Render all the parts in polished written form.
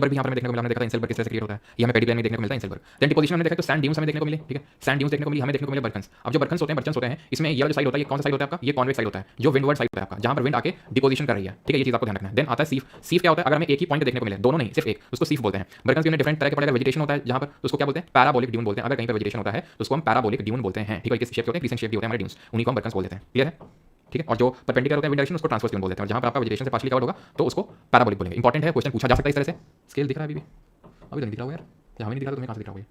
भी यहाँ पर हमें देखने को मिला, हमने देखा था इंसेलबर्ग किस तरह से क्रिएट होता है, ये हमें पेडी प्लान में देखने को मिलता है इंसेलबर्ग। देन डिपोजिशन हमने देखा तो सैंड ड्यून्स हमें देखने को मिले, ठीक है, सैंड ड्यून्स देखने को मिली, हमें देखने को मिले बर्कन्स। अब जो बर्कन्स होते हैं इसमें ये वाला जो साइड होता है, ये कौन सा साइड होता है आपका, ये कॉन्वेक्स साइड होता है, जो विंडवर्ड साइड होता है आपका, जहाँ पर विंड आके डिपोजिशन कर रही है, ठीक है, ये चीज आपको ध्यान रखना है। देन आता है सीफ। सीफ क्या होता है, अगर हमें एक ही पॉइंट देखने को मिले, दोनों नहीं सिर्फ एक, उसको सीफ बोलते हैं। बर्कन्स के अंदर डिफरेंट तरह के पड़ेगा, वेजिटेशन होता है जहाँ पर, उसको क्या बोलते हैं, पैराबोलिक ड्यून बोलते हैं। अगर कहीं पर वेजिटेशन होता है तो उसको हम पैराबोलिक ड्यून बोलते हैं, ठीक है, किस शेप के होते हैं, क्रिसेंट शेप के होते हैं हमारे ड्यून्स, उन्हीं को हम बर्कन्स बोल देते हैं। क्लियर है, ठीक है। और जो परपेंडिकुलर होते हैं विंड डायरेक्शन उसको ट्रांसवर्स ड्यून बोल देते हैं, और जहाँ पर आपका वेजिटेशन से पार्शली कवर्ड होगा तो उसको पैराबोलिक बोलेंगे। इंपॉर्टेंट है, क्वेश्चन पूछा जा सकता है इस तरह से। स्केल दिख रहा है अभी तो नहीं दिख रहा होगा यार, या हमें नहीं दिख रहा तो तुम्हें कहाँ से दिख रहा होगा,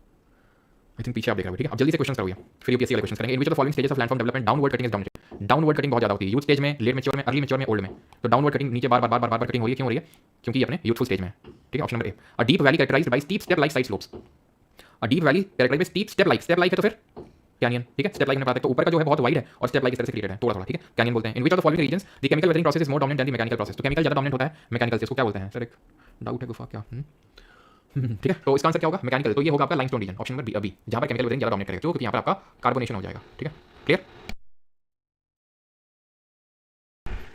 आई थिंक पीछे आप देख रहे हो, ठीक है। अब जल्दी से क्वेश्चन करोगे, फिर यूपीएससी वाले क्वेश्चन करेंगे। In which of the following stages of landform development downward cutting is dominant. Downward cutting बहुत ज्यादा होती है, यूथ स्टेज में, लेट मैच्योर में, अर्ली मैच्योर में, ओल्ड में। तो डाउनवर्ड कटिंग नीचे बार बार कटिंग हो रही है, क्यों हो रही है, क्योंकि ये अपने यूथफुल स्टेज में है, ठीक है। Option number A, a deep valley characterized by steep step like side slopes. A deep valley characterized by steep step like है तो फिर कैनियन, ठीक है। स्टेप लाइक में बात है तो ऊपर का जो है बहुत वाइड है और स्टेप लाइक इस तरह से क्रिएटेड है, थोड़ा ठीक है, कैनियन बोलते हैं। In which of the following regions the chemical weathering process is more dominant than the mechanical process. तो केमिकल ज्यादा डोमिनेंट होता है मैकेनिकल से, इसको क्या बोलते हैं सर, एक डाउट है गुफा क्या, ठीक है। तो इसका आंसर क्या होगा, मैकेनिकल। तो ये होगा आपका limestone region, option number B अभी, जहां पर केमिकल वेदरिंग ज्यादा डोमिनेट करेगा, क्योंकि यहाँ पर आपका कार्बोनेशन हो जाएगा, ठीक है। क्लियर।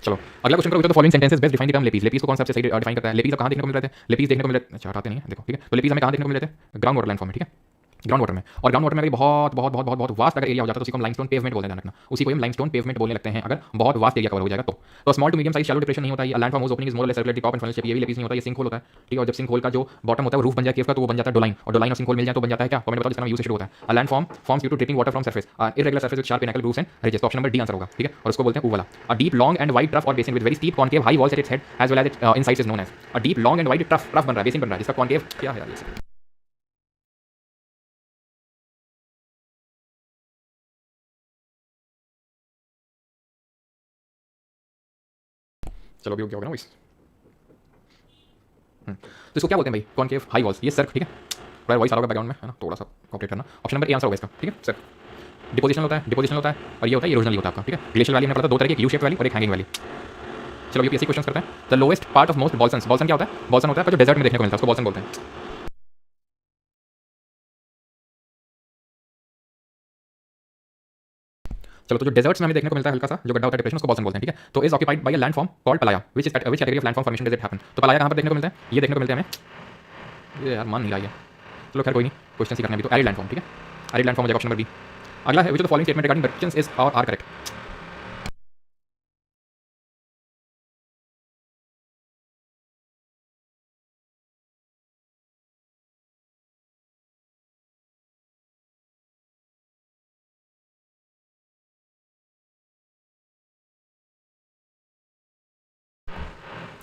चलो अगला क्वेश्चन करो, the following sentences best define the term lapies. Lapies को कौन सा सबसे सही डिफाइन करता है, लेपीज कहां देखने को मिल रहे थे, लेपीज देखने को मिल रहे, अच्छा हटाते नहीं है देखो, ठीक है। तो लेपीज हमें कहां देखने को मिल रहे थे, ग्राउंड वाटर लैंडफॉर्म में, ठीक है, ग्राउंड वाटर में। और ग्राउंड वाटर में अगर बहुत वास्ट अगर एरिया हो जाता है तो उसी को हम लाइमस्टोन पेवमेंट बोलते हैं, रखना उसी को हम लाइमस्टोन पेवमेंट बोलने लगते हैं अगर बहुत वास्ट एरिया कवर हो जाएगा तो small to medium size shallow depression नहीं होता है, landform opening is more less circular top and funnel shape, ये भी लेपीज नहीं होता, ये सिंक होल होता है, ठीक है। और जब सिंक होल का जो बॉटम होता है वो रूफ बन जाए केव का तो वो बन जाता है डोलाइन, और डोलाइन और सिंक होल मिल जाए तो बन जाता है क्या, कमेंट बताओ जिसका नाम यूज होता है। A landform forms due to dripping water from surface, irregular surface with sharp pinnacle roofs and ridges. Option number D answer होगा, ठीक है। और उसको बोलते हैं ऊ वाला। A deep long and wide trough और basin with very steep concave high walls at its head as well as it insides is known as. A deep long and wide trough बन रहा है, basin बन रहा है जिसका concave क्या है यार ये। चलो अभी हो गया होगा ना वॉइस। तो इसको क्या बोलते हैं भाई, कॉनकेव हाई वॉल्स, ये सर्क, ठीक है। थोड़ा वॉइस आ रहा होगा बैकग्राउंड में, है ना, थोड़ा सा कॉपरेट करना। ऑप्शन नंबर ए आंसर होगा इसका, ठीक है। सर्क डिपोजिशन होता है और ये होता है इरोजनल होता है आपका, ठीक है। ग्लेशियल वैली में पता दो तरह की, यू शेप वैली और एक हैंगिंग वैली। चलो यूपीएससी क्वेश्चन करते हैं। The lowest part of most bolson, bolson क्या होता है, बॉल्सन होता है जो डेजर्ट में देखने को मिलता है उसको बॉल्सन बोलते हैं। चलो तो जो डेजर्ट्स में हमें देखने को मिलता है हल्का सा जो गड्ढा होता है डिप्रेशन उसको बॉल्सन बोलते हैं, ठीक है। तो is occupied by a landform called playa which category of landform formation does it happen. तो पलाया कहां पर देखने को मिलता है, ये देखने को मिलता है हमें, ये यार मान नहीं रहा है। चलो खैर कोई नहीं, क्वेश्चन ही करना भी तो एरिड लैंडफॉर्म, ठीक है, एरिड लैंडफॉर्म हो जाएगा ऑप्शन नंबर बी। अगला है which of the following statement regarding barchans is और आर करेक्ट।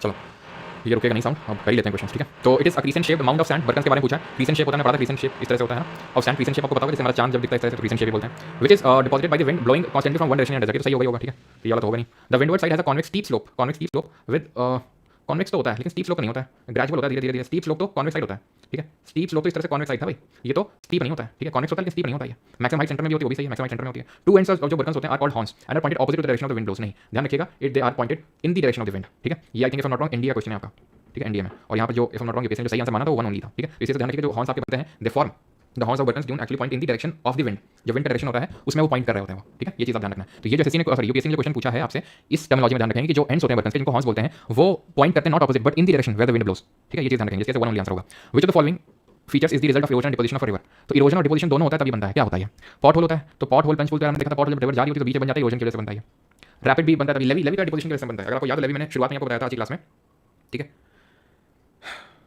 चलो ये रुकेगा नहीं साउंड, अब कर ही लेते हैं क्वेश्चन, ठीक है। तो it is a crescent shape mound of sand, barchans के बारे में पूछा है। क्रीसेंट शेप होता है, पढ़ा था क्रीसेंट शेप इस तरह से होता है ना, और सैंड क्रीसेंट शेप आपको पता होगा, जैसे हमारा चांद जब दिखता है इस तरह से क्रीसेंट शेप बोलते हैं। Which is deposited by the wind blowing constantly from one direction in desert. तो सही होगा, ठीक है, ये वाला तो होगा नहीं। The windward side has a convex steep slope with convex तो होता है लेकिन स्टीप स्लोप नहीं होता है, ग्रेजुअल होता है, धीरे धीरे। स्टीप स्लोप तो कॉन्वेक्स साइड होता है, ठीक है। स्टीप स्लोप तो इस तरह से कॉन्वेक्स साइड था भाई, ये तो स्टीप नहीं होता है, ठीक है। कॉन्वेक्स होता है लेकिन स्टीप नहीं होता है। मैक्सिमम हाइट सेंटर में भी होती है, वो भी सही है, मैक्सिमम हाइट सेंटर में होती है। टू एंड्स ऑफ जो बर्कन्स होते हैं are called horns and are pointed opposite to the direction of the wind blows. नहीं, ध्यान रखिएगा, it they are pointed in the direction of the wind, ठीक है। ये I think if I am not wrong India question है आपका, ठीक है, इंडिया में। और यहाँ पर जो if I am not wrong जो सही आंसर माना था वो वन ओनली था, ठीक है। इसी से ध्यान रखिएगा जो हॉर्न्स आपके बनते हैं they form the horns of barchans dune actually point in the direction of the wind, जो विंड का डायरेक्शन होता है उसमें वो पॉइंट कर रहे होते हैं वो, ठीक है। ये चीज आप ध्यान रखना है। तो ये जो एसएससी ने सॉरी यूपीएससी ने जो क्वेश्चन पूछा है आपसे, इस टर्मिनोलॉजी में ध्यान रखेंगे कि जो एंड्स होते हैं बर्कन्स के जिनको हॉर्न्स बोलते हैं वो पॉइंट करते हैं not opposite but in the direction where the wind blows, ठीक है। ये चीज ध्यान रखेंगे, इसके वन ओनली आंसर होगा। Which of the following features is the result of erosion and deposition of river. तो इरोजन और डिपोजिशन दोनों होता है तभी बनता है, क्या होता है, पॉट होल होता है। तो पॉट होल पंच होल हमने देखा था, पॉट होल जब रिवर जा रही होती है तो बीच में बन जाता है, इरोजन की वजह से बनता है। रैपिड भी बनता है तभी, लेवी का डिपोजिशन की वजह से बनता है। अगर आपको याद है लेवी मैंने शुरुआत में आपको बताया था आज की क्लास में, ठीक है।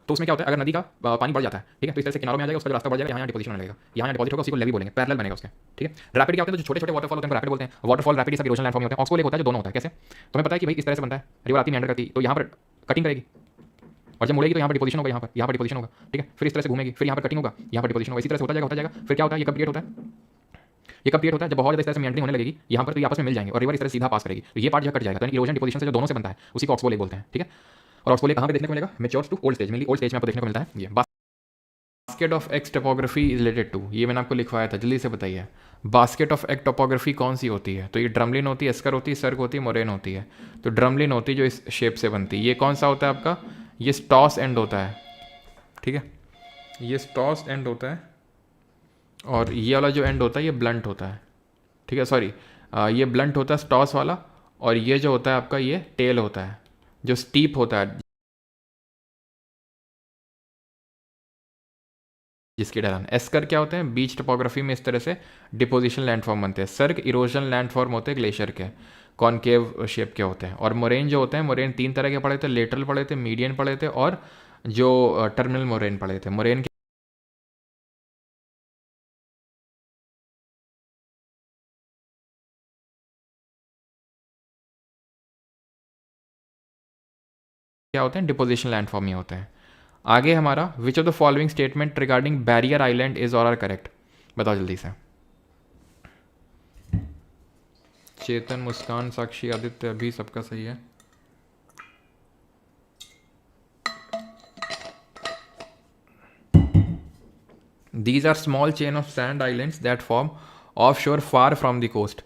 तो उसमें क्या होता है, अगर नदी का पानी बढ़ जाता है, ठीक है, तो इस तरह से किनारों में आ जाएगा, उसका जो रास्ता बढ़ जाएगा, यहाँ डिपोजिशन लगेगा, यहाँ डिपोजिट होगा, उसी को लेवी बोलेंगे, पैरेलल बनेगा उसके, ठीक है। रैपिड क्या होता है, जो छोटे छोटे वाटरफॉल होते हैं रैपिड बोलते हैं। वाटरफॉल रैपिड सब इरोजन लैंडफॉर्म होते हैं। ऑक्सफोर्ड लेक होता है जो दोनों होता है, कैसे, तो हमें पता है कि भाई इस तरह से बनता है, रिवर आती मेंडर करती तो यहाँ पर कटिंग करेगी और जब मुड़ेगी तो यहाँ पर डिपोजिशन होगा, यहाँ पर डिपोजिशन होगा, ठीक है। फिर इस तरह से घूमेगी, फिर यहाँ पर कटिंग होगा, यहाँ पर डिपोजिशन होगा, इसी तरह से होता जाएगा। फिर क्या होता है, ये कब क्रिएट होता है, ये कब क्रिएट होता है, जब बहुत ज़्यादा इस तरह से मेंडरिंग होने लगेगी, यहाँ पर तो आपस में मिल जाएंगे और रिवर इस तरह सीधा पास करेगी, तो ये पार्ट जो कट जाएगा। तो इरोजन डिपोजिशन से जो दोनों से बनता है उसी को ऑक्सफोर्ड लेक बोलते हैं, ठीक है। और ऑक्सफोर्ड लेक कहाँ पे देखने को मिलेगा, matures to old stage, mainly old stage में आपको देखने को मिलता है। ये basket of eggs topography is related to, ये मैंने आपको लिखवाया था, जल्दी से बताइए। बास्केट ऑफ एक्ट टोपोग्राफी कौन सी होती है, तो ये ड्रमलिन होती है, एस्कर होती है, सर्क होती है, मोरेन होती है। तो ड्रमलिन होती है जो इस शेप से बनती है। ये कौन सा होता है आपका, ये स्टॉस एंड होता है, ठीक है, ये स्टॉस एंड होता है। और ये वाला जो एंड होता है ये ब्लंट होता है, ठीक है, सॉरी ये ब्लंट होता है स्टॉस वाला। और ये जो होता है आपका ये टेल होता है जो स्टीप होता है, जिसकी ढलान। एस्कर क्या होते हैं? बीच टोपोग्राफी में इस तरह से डिपोजिशन लैंडफॉर्म बनते हैं। सर्ग इरोजन लैंडफॉर्म होते हैं ग्लेशियर के, कॉनकेव शेप के होते हैं। और मोरेन जो होते हैं, मोरेन 3 तरह के पढ़े थे, लेटरल पढ़े थे, मीडियन पढ़े थे, और जो टर्मिनल मोरेन पढ़े थे। मोरेन क्या होते हैं? डिपोजिशन लैंडफॉर्म ही होते हैं। आगे हमारा, विच of the following statement regarding barrier island is और आर करेक्ट? बताओ जल्दी से। चेतन, मुस्कान, साक्षी, आदित्य, अभी सबका सही है। These are small chain of sand islands that form offshore far from the coast.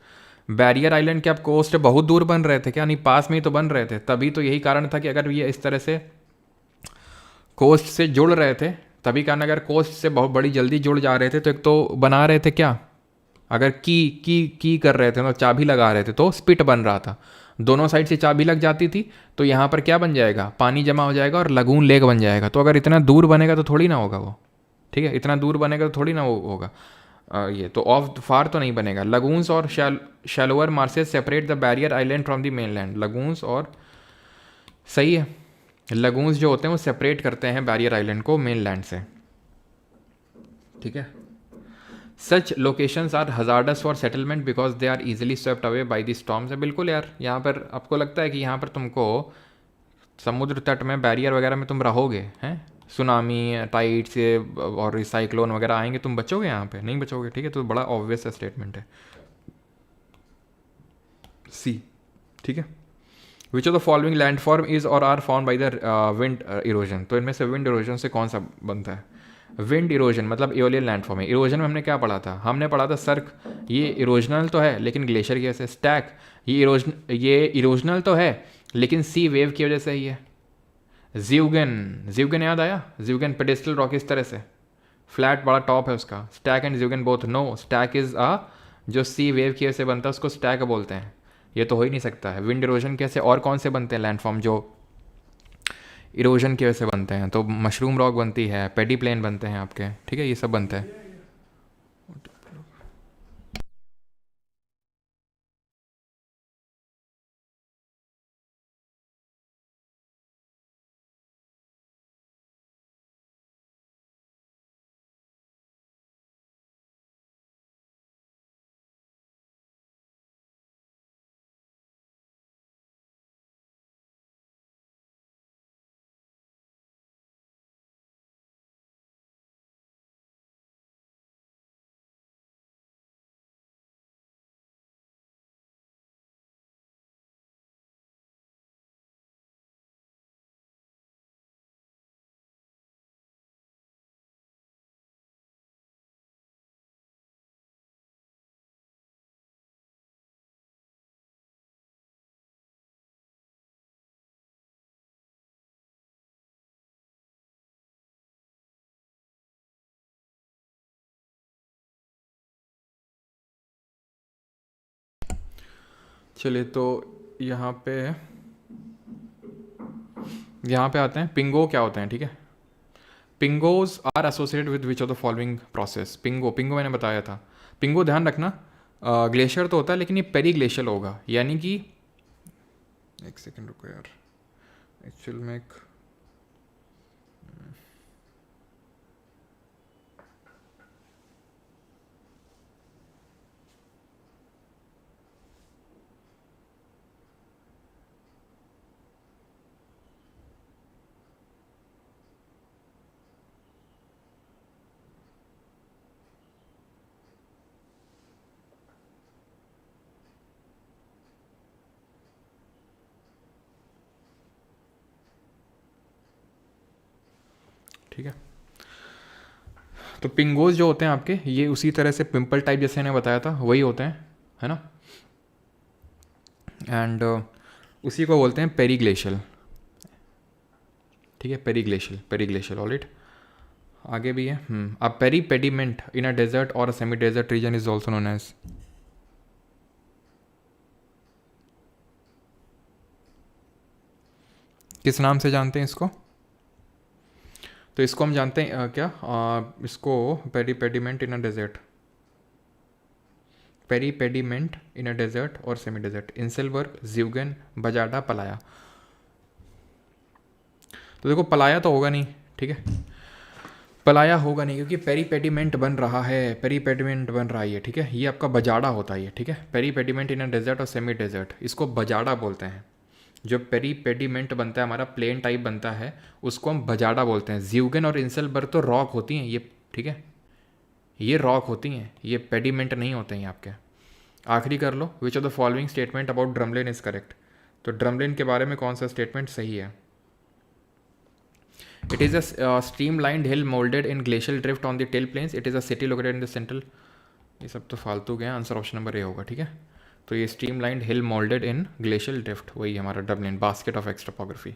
Barrier island के अब कोस्ट बहुत दूर बन रहे थे क्या? नहीं, पास में ही तो बन रहे थे। तभी तो यही कारण था कि अगर ये इस तरह से कोस्ट से जुड़ रहे थे, तभी कारण अगर कोस्ट से बहुत बड़ी जल्दी जुड़ जा रहे थे तो एक तो बना रहे थे क्या, अगर की कर रहे थे तो चाबी लगा रहे थे तो स्पिट बन रहा था, दोनों साइड से चाबी लग जाती थी तो यहाँ पर क्या बन जाएगा? पानी जमा हो जाएगा और लगून लेक बन जाएगा। तो अगर इतना दूर बनेगा तो थोड़ी ना होगा वो, ठीक है, इतना दूर बनेगा तो थोड़ी ना वो होगा। ये तो ऑफ फार तो नहीं बनेगा। लगून्स और shallower marshes separate the barrier island from the mainland. Lagoons और, सही है, लगून्स जो होते हैं वो सेपरेट करते हैं बैरियर आइलैंड को मेनलैंड से, ठीक है। Such locations are hazardous for settlement because they are easily swept away by the storms. बिल्कुल यार, यहाँ पर आपको लगता है कि यहाँ पर तुमको समुद्र तट में बैरियर वगैरह में तुम रहोगे, हैं? सुनामी, टाइड से और साइक्लोन वगैरह आएंगे, तुम बचोगे? यहाँ पे नहीं बचोगे, ठीक है। तो बड़ा ऑब्वियस स्टेटमेंट है सी, ठीक है। Which of the following landform is और are found by the wind erosion. तो इनमें से विंड इरोजन से कौन सा बनता है? विंड इरोजन मतलब एओलियन लैंडफॉर्म है। इरोजन में हमने क्या पढ़ा था? हमने पढ़ा था सर्क, ये इरोजनल तो है लेकिन ग्लेशियर की वजह से। स्टैक, ये इरोजनल तो है लेकिन सी वेव की वजह से ही है। ज्यूगन याद आया? ज्यूगन पेडेस्टल रॉक इस तरह से, फ्लैट बड़ा टॉप है उसका। Stack and zeugen both no, stack is a, जो सी वेव की वजह से बनता है उसको स्टैक बोलते हैं। ये तो हो ही नहीं सकता है। विंड इरोजन कैसे? और कौन से बनते हैं लैंडफॉर्म जो इरोजन की वजह से बनते हैं? तो मशरूम रॉक बनती है, पेडी प्लेन बनते हैं आपके, ठीक है, ये सब बनते हैं। चलिए, तो यहाँ पे आते हैं। पिंगो क्या होते हैं, ठीक है। Pingos are associated with which of the following process? Pingo मैंने बताया था। पिंगो ध्यान रखना, ग्लेशियर तो होता है लेकिन ये पेरी ग्लेशियल होगा, यानी कि, एक सेकेंड रुको यार, एक्चुअल में एक, ठीक है। तो पिंगोज जो होते हैं आपके, ये उसी तरह से पिंपल टाइप जैसे मैंने बताया था वही होते हैं, है ना। एंड उसी को बोलते हैं पेरीग्लेशियल, ठीक है, पेरीग्लेशियल ऑलराइट। आगे भी है, a peripediment in a desert और semi desert region is also known as, किस नाम से जानते हैं इसको? तो इसको हम जानते हैं क्या इसको pediment in a desert, pediment in a desert और semi desert, inselberg, zeugen, bajada, playa. तो देखो पलाया तो होगा नहीं, ठीक है, पलाया होगा नहीं क्योंकि पेडिमेंट बन रहा है, पेडिमेंट बन रहा है ये, ठीक है, ये आपका बजाड़ा होता है ये, ठीक है, पेडिमेंट इन अ डेजर्ट और सेमी डेजर्ट, इसको बजाड़ा बोलते हैं। जो पेडिमेंट बनता है हमारा प्लेन टाइप बनता है उसको हम बजाड़ा बोलते हैं। ज़्यूगेन और इंसेलबर्ग तो रॉक होती हैं ये, ठीक है, ये रॉक होती हैं, ये पेडिमेंट नहीं होते हैं आपके। आखिरी कर लो, which of the following statement about drumlin is correct. तो ड्रमलिन के बारे में कौन सा स्टेटमेंट सही है? It is a streamlined hill moulded in glacial drift on the till plains, it is a city located in the central, ये सब तो फालतू गए, आंसर ऑप्शन नंबर ए होगा, ठीक है। तो ये streamlined hill moulded in glacial drift, वही हमारा drumlin, basket of eggs topography.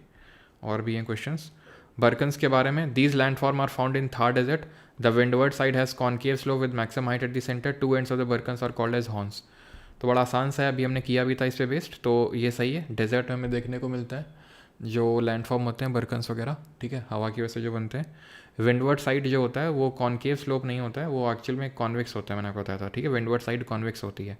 और भी हैं क्वेश्चंस बर्कन्स के बारे में। These landform are found in Thar desert, the windward side has concave slope with maximum height at the centre, two ends of the barchans are called as horns. तो बड़ा आसान सा है, अभी हमने किया भी था इस पे बेस्ड, तो ये सही है। डेजर्ट में हमें देखने को मिलता है जो लैंडफॉर्म होते हैं बर्कन्स वगैरह, ठीक है, हवा की वजह से जो बनते हैं। विंडवर्ड साइड जो होता है वो कॉनकेव स्लोप नहीं होता है, वो एक्चुअल में कॉन्वेक्स होता है, मैंने आपको बताया था, ठीक है, विंडवर्ड साइड कॉन्वेक्स होती है।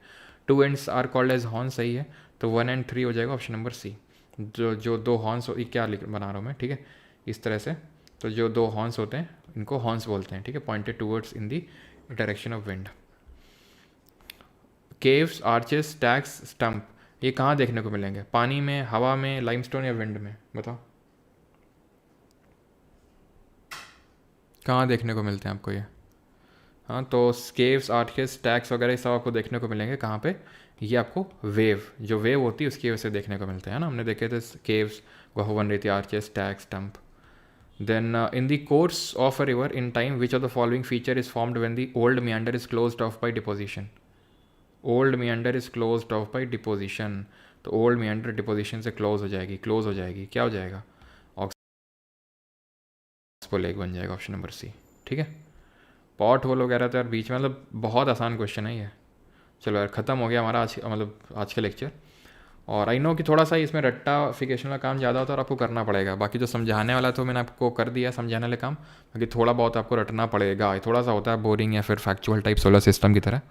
Two ends are called as horn, सही है, तो 1 और 3 हो जाएगा ऑप्शन नंबर सी। जो दो हॉर्न्स क्या बना रहा हूँ मैं, ठीक है, इस तरह से, तो जो दो हॉर्न्स होते हैं इनको हॉर्न्स बोलते हैं, ठीक है, pointed towards in the direction of wind. Caves, arches, stacks, stump, ये कहाँ देखने को मिलेंगे? पानी में, हवा में, लाइमस्टोन या विंड में? बताओ कहाँ देखने को मिलते हैं आपको ये? हाँ, तो केव्स, आर्चेस, स्टैक्स वगैरह सब आपको देखने को मिलेंगे कहाँ पे? ये आपको वेव, जो वेव होती है उसकी वजह से देखने को मिलते हैं ना, हमने देखे थे केव्स गुहा बन रही थी, arches, stacks, stump. Then, in the course of a river in time, which of the following feature is formed when the old meander is closed off by deposition? Old meander is closed off by deposition. तो old meander deposition से close हो जाएगी, क्या हो जाएगा? Oxbow lake बन जाएगा, option number C, ठीक है। पॉट होल वगैरह तो यार बीच में, मतलब बहुत आसान क्वेश्चन है ये। चलो यार ख़त्म हो गया हमारा आज का लेक्चर। और आई नो कि थोड़ा सा इसमें रट्टाफिकेशन का काम ज़्यादा होता है और आपको करना पड़ेगा, बाकी जो समझाने वाला तो मैंने आपको कर दिया समझाने वाले काम, बाकी थोड़ा बहुत आपको रटना पड़ेगा, थोड़ा सा होता है बोरिंग या फिर फैक्चुअल टाइप सोलर सिस्टम की तरह।